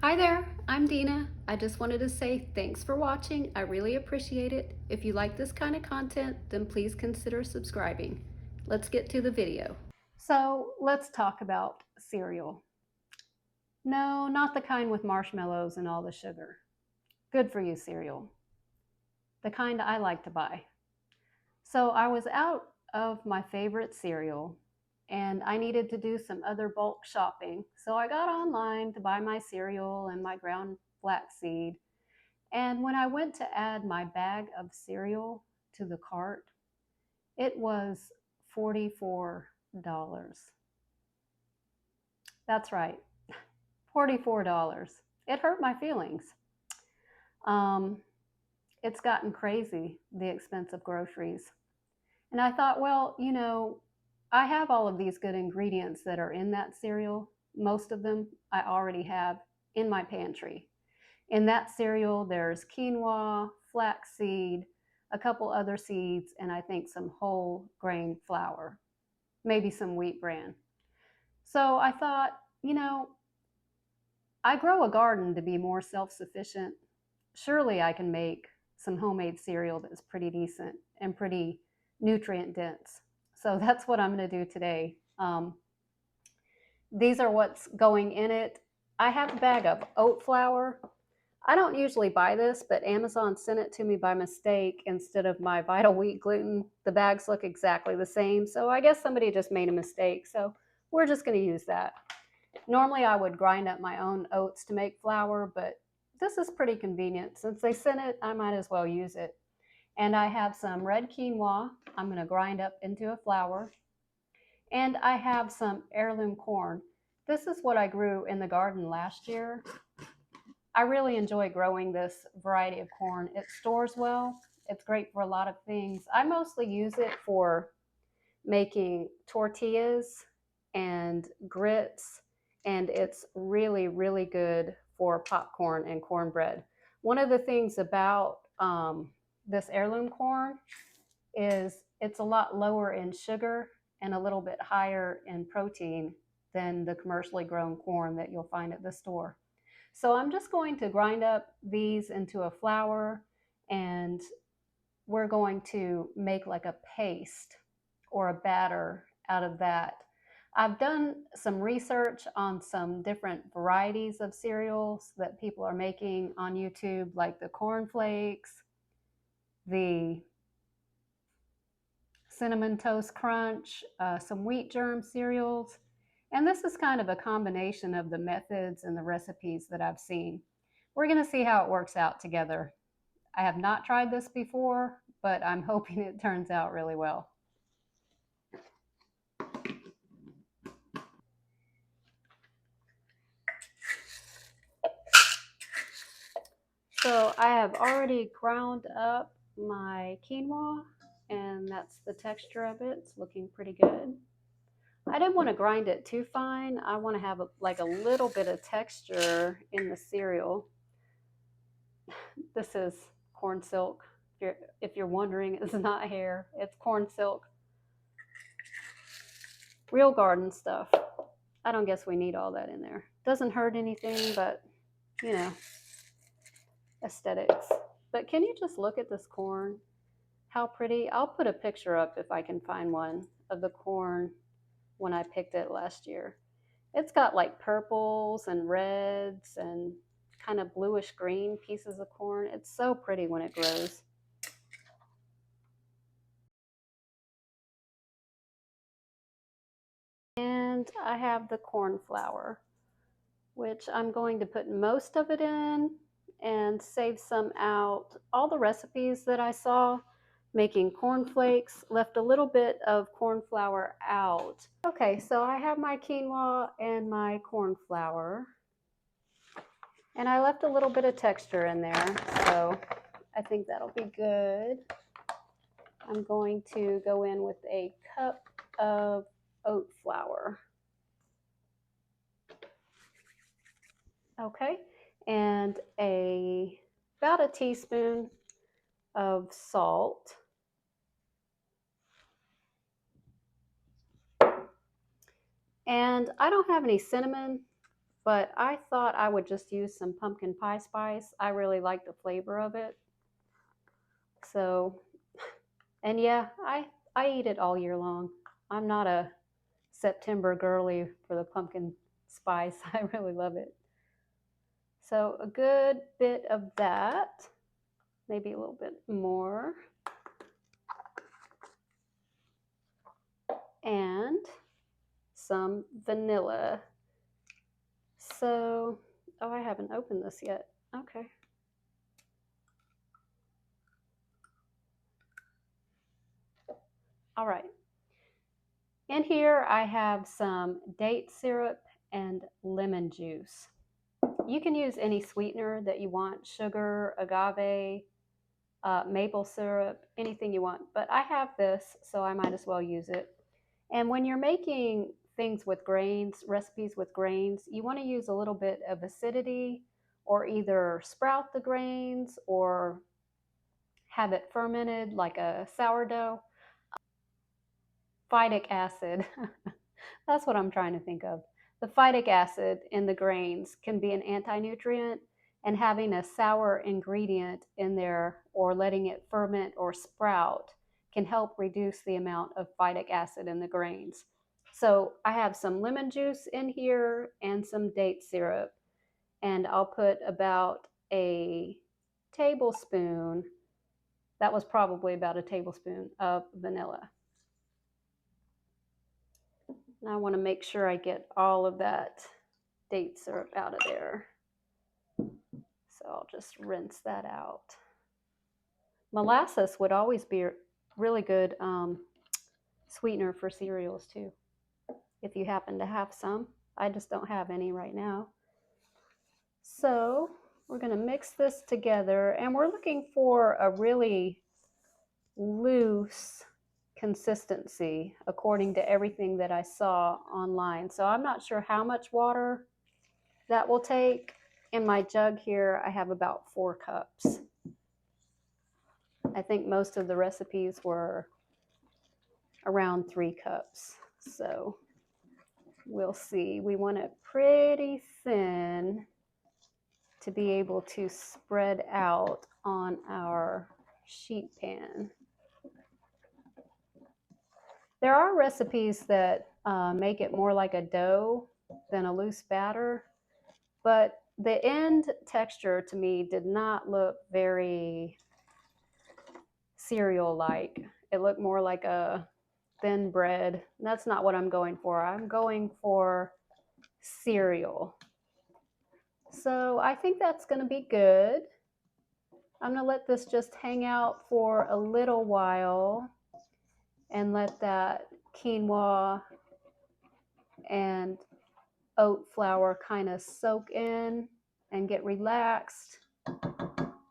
Hi there, I'm Dina. I just wanted to say thanks for watching. I really appreciate it. If you like this kind of content, then please consider subscribing. Let's get to the video. So let's talk about cereal. No, not the kind with marshmallows and all the sugar. Good for you cereal. The kind I like to buy. So I was out of my favorite cereal and I needed to do some other bulk shopping. So I got online to buy my cereal and my ground flaxseed. And when I went to add my bag of cereal to the cart, it was $44. That's right, $44. It hurt my feelings. Um, it's gotten crazy, the expense of groceries. And I thought, well, I have all of these good ingredients that are in that cereal. Most of them I already have in my pantry. In that cereal, there's quinoa, flaxseed, a couple other seeds, and I think some whole grain flour, maybe some wheat bran. So I thought, I grow a garden to be more self sufficient. Surely I can make some homemade cereal that's pretty decent and pretty nutrient dense. So that's what I'm going to do today. These are what's going in it. I have a bag of oat flour. I don't usually buy this, but Amazon sent it to me by mistake instead of my Vital Wheat gluten. The bags look exactly the same, so I guess somebody just made a mistake. So we're just going to use that. Normally I would grind up my own oats to make flour, but this is pretty convenient. Since they sent it, I might as well use it. And I have some red quinoa I'm going to grind up into a flour. And I have some heirloom corn. This is what I grew in the garden last year. I really enjoy growing this variety of corn. It stores well. It's great for a lot of things. I mostly use it for making tortillas and grits, and it's really, really good for popcorn and cornbread. One of the things about this heirloom corn is it's a lot lower in sugar and a little bit higher in protein than the commercially grown corn that you'll find at the store. So I'm just going to grind up these into a flour, and we're going to make like a paste or a batter out of that. I've done some research on some different varieties of cereals that people are making on YouTube, like the corn flakes, the cinnamon toast crunch, some wheat germ cereals. And this is kind of a combination of the methods and the recipes that I've seen. We're going to see how it works out together. I have not tried this before, but I'm hoping it turns out really well. So I have already ground up my quinoa, and that's the texture of it. It's looking pretty good. I didn't want to grind it too fine. I want to have like a little bit of texture in the cereal. This is corn silk. If you're wondering, it's not hair. It's corn silk. Real garden stuff. I don't guess we need all that in there. Doesn't hurt anything, but you know, aesthetics. But can you just look at this corn? How pretty. I'll put a picture up if I can find one of the corn when I picked it last year. It's got like purples and reds and kind of bluish green pieces of corn. It's so pretty when it grows. And I have the corn flour, which I'm going to put most of it in and save some out. All the recipes that I saw making cornflakes left a little bit of corn flour out. Okay, so I have my quinoa and my corn flour, and I left a little bit of texture in there, so I think that'll be good. I'm going to go in with a cup of oat flour. Okay, and about a teaspoon of salt. And I don't have any cinnamon, but I thought I would just use some pumpkin pie spice. I really like the flavor of it. So, and yeah, I eat it all year long. I'm not a September girly for the pumpkin spice. I really love it. So a good bit of that, maybe a little bit more. And some vanilla. So, oh, I haven't opened this yet. Okay. All right. In here, I have some date syrup and lemon juice. You can use any sweetener that you want, sugar, agave, maple syrup, anything you want. But I have this, so I might as well use it. And when you're making things with grains, recipes with grains, you want to use a little bit of acidity or either sprout the grains or have it fermented like a sourdough. Phytic acid, that's what I'm trying to think of. The phytic acid in the grains can be an anti-nutrient, and having a sour ingredient in there or letting it ferment or sprout can help reduce the amount of phytic acid in the grains. So I have some lemon juice in here and some date syrup, and I'll put about a tablespoon, that was probably about a tablespoon of vanilla. And I want to make sure I get all of that date syrup out of there. So I'll just rinse that out. Molasses would always be a really good sweetener for cereals too, if you happen to have some. I just don't have any right now. So we're going to mix this together, and we're looking for a really loose consistency according to everything that I saw online. So I'm not sure how much water that will take. In my jug here, I have about 4 cups. I think most of the recipes were around 3 cups. So we'll see. We want it pretty thin to be able to spread out on our sheet pan. There are recipes that make it more like a dough than a loose batter, but the end texture to me did not look very cereal-like. It looked more like a thin bread. That's not what I'm going for. I'm going for cereal. So I think that's going to be good. I'm going to let this just hang out for a little while and let that quinoa and oat flour kind of soak in and get relaxed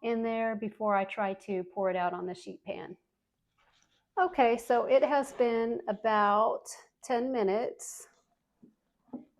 in there before I try to pour it out on the sheet pan. Okay, so it has been about 10 minutes.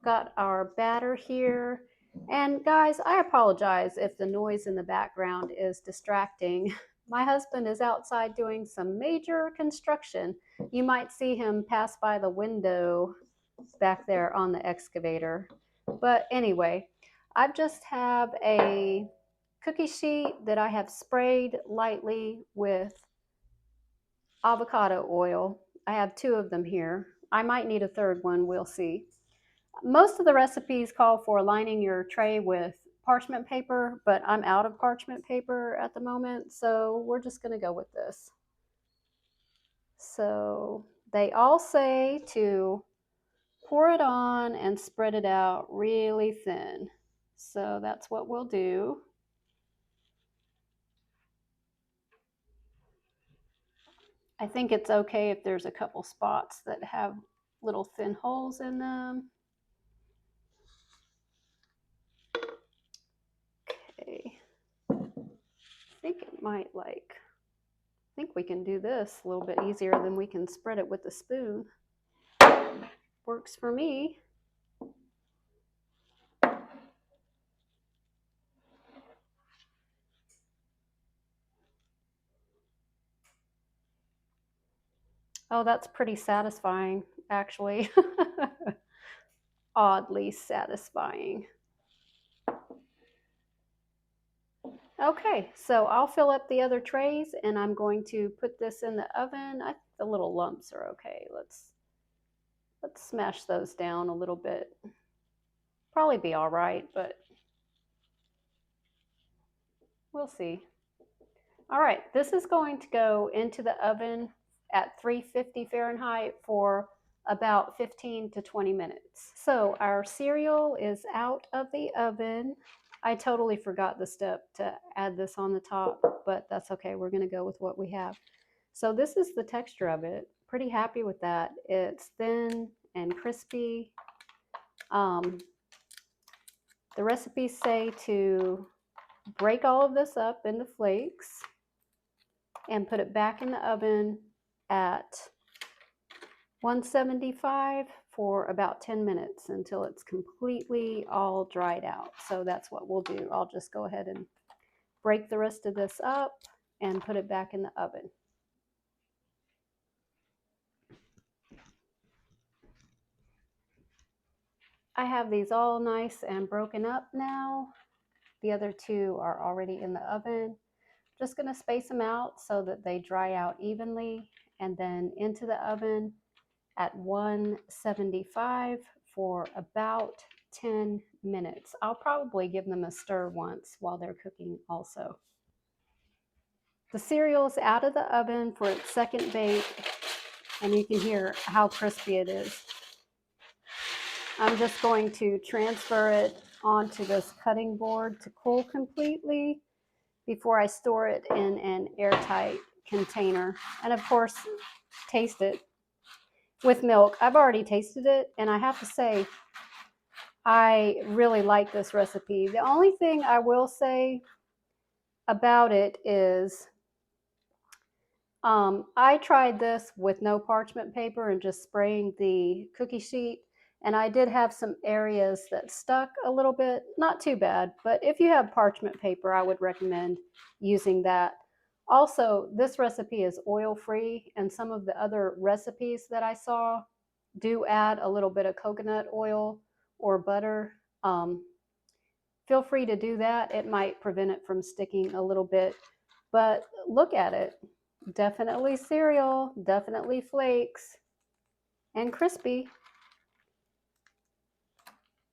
Got our batter here. And guys, I apologize if the noise in the background is distracting. My husband is outside doing some major construction. You might see him pass by the window back there on the excavator. But anyway, I just have a cookie sheet that I have sprayed lightly with avocado oil. I have 2 of them here. I might need a third one, we'll see. Most of the recipes call for lining your tray with parchment paper, but I'm out of parchment paper at the moment, so we're just going to go with this. So they all say to pour it on and spread it out really thin. So that's what we'll do. I think it's okay if there's a couple spots that have little thin holes in them. Okay. I think it might I think we can do this a little bit easier than we can spread it with the spoon. Works for me. Oh, that's pretty satisfying, actually. Oddly satisfying. Okay, so I'll fill up the other trays and I'm going to put this in the oven. I think the little lumps are okay. Let's smash those down a little bit. Probably be all right, but we'll see. All right, this is going to go into the oven at 350 Fahrenheit for about 15 to 20 minutes. So our cereal is out of the oven. I totally forgot the step to add this on the top, but that's okay. We're going to go with what we have. So this is the texture of it. Pretty happy with that. It's thin and crispy. The recipes say to break all of this up into flakes and put it back in the oven at 175 for about 10 minutes until it's completely all dried out. So that's what we'll do. I'll just go ahead and break the rest of this up and put it back in the oven. I have these all nice and broken up now. The other two are already in the oven. Just going to space them out so that they dry out evenly, and then into the oven at 175 for about 10 minutes. I'll probably give them a stir once while they're cooking also. The cereal is out of the oven for its second bake, and you can hear how crispy it is. I'm just going to transfer it onto this cutting board to cool completely before I store it in an airtight container. And of course, taste it with milk. I've already tasted it, and I have to say, I really like this recipe. The only thing I will say about it is I tried this with no parchment paper and just spraying the cookie sheet, and I did have some areas that stuck a little bit. Not too bad, but if you have parchment paper, I would recommend using that. Also, this recipe is oil-free, and some of the other recipes that I saw do add a little bit of coconut oil or butter. Feel free to do that. It might prevent it from sticking a little bit, but look at it. Definitely cereal, definitely flakes, and crispy.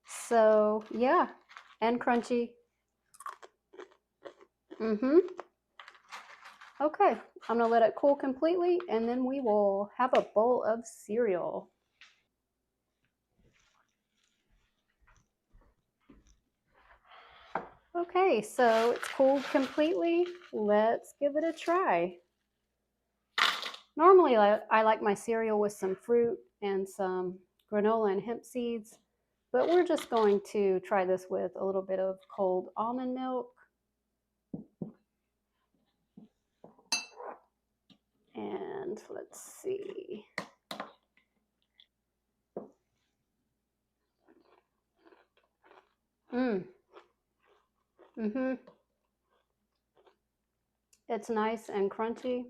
So yeah, and crunchy. Okay, I'm gonna let it cool completely, and then we will have a bowl of cereal. Okay, so it's cooled completely. Let's give it a try. Normally, I like my cereal with some fruit and some granola and hemp seeds, but we're just going to try this with a little bit of cold almond milk. And let's see. It's nice and crunchy,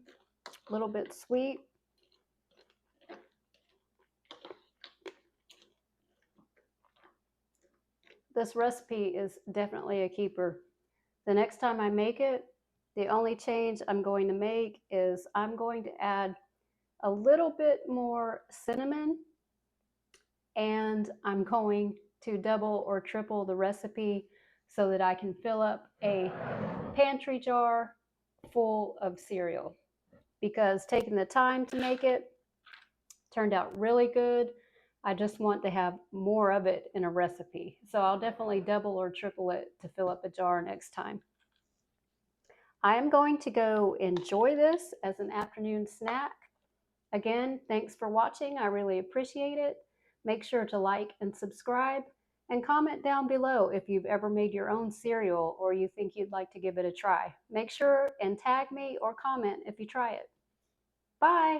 a little bit sweet. This recipe is definitely a keeper. The next time I make it, the only change I'm going to make is I'm going to add a little bit more cinnamon, and I'm going to double or triple the recipe so that I can fill up a pantry jar full of cereal, because taking the time to make it turned out really good. I just want to have more of it in a recipe. So I'll definitely double or triple it to fill up a jar next time. I am going to go enjoy this as an afternoon snack. Again, thanks for watching. I really appreciate it. Make sure to like and subscribe, and comment down below if you've ever made your own cereal or you think you'd like to give it a try. Make sure and tag me or comment if you try it. Bye.